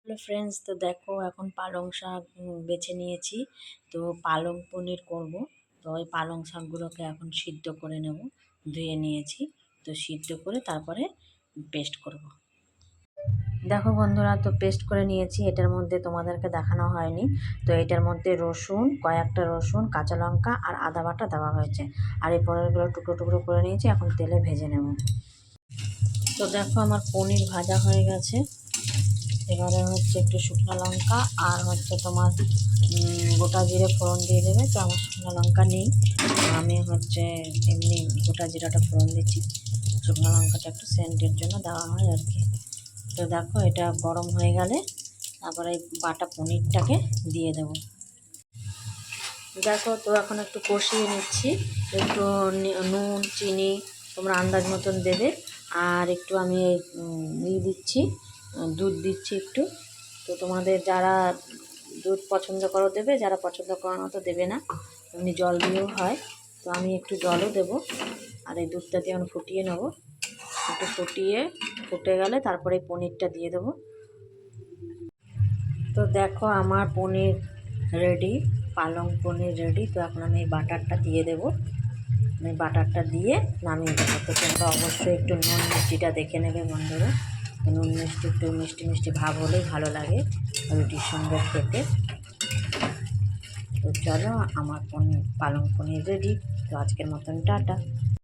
Hello friends, তো দেখো এখন পালং শাক বেছে নিয়েছি। তো পালং পনির করব। তো ওই পালং শাকগুলোকে এখন সিদ্ধ করে নেব। ধুয়ে নিয়েছি, তো সিদ্ধ করে তারপরে পেস্ট করব। দেখো বন্ধুরা, তো পেস্ট করে নিয়েছি। এটার মধ্যে তোমাদেরকে দেখানো হয়নি, তো এটার মধ্যে রসুন, কয়েকটা রসুন, কাঁচা লঙ্কা আর আদা বাটা দেওয়া হয়েছে। আর এই পনিরগুলো টুকরো টুকরো করে নিয়েছি, এখন তেলে ভেজে নেব। তো দেখো আমার পনির ভাজা হয়ে গেছে। এবারে হচ্ছে একটু শুকনো লঙ্কা আর হচ্ছে তোমার গোটা জিরে ফোড়ন দিয়ে দেবে। তো আমার শুকনো লঙ্কা নেই, আমি হচ্ছে এমনি গোটা জিরাটা ফোড়ন দিচ্ছি। শুকনো লঙ্কাটা একটু সেন্টের জন্য দেওয়া হয় আর কি। তো দেখো এটা গরম হয়ে গেলে তারপরে এই বাটা পনিরটাকে দিয়ে দেবো। দেখো তো এখন একটু কষিয়ে নিচ্ছি। একটু নুন চিনি তোমরা আন্দাজ মতন দেবে। আর একটু আমি দিচ্ছি, দুধ দিচ্ছি একটু। তো তোমাদের যারা দুধ পছন্দ করো দেবে, যারা পছন্দ করো না তো দেবে না, এমনি জল দিয়েও হয়। তো আমি একটু জলও দেবো। আর এই দুধটা দিয়ে আমি ফুটিয়ে নেব। একটু ফুটে গেলে তারপরে এই পনিরটা দিয়ে দেবো। তো দেখো আমার পনির রেডি, পালং পনির রেডি। তো এখন আমি এই বাটারটা দিয়ে দেবো। আমি বাটারটা দিয়ে নামিয়ে দেবো। তো তোমরা অবশ্যই একটু নুন মিষ্টিটা দেখে নেবে বন্ধুরা। নুন মিষ্টি একটু মিষ্টি মিষ্টি ভাব হলেই ভালো লাগে রুটির সঙ্গে খেতে। তো চলো, আমার পালং পনির রেডি। তো আজকের মতন টাটা।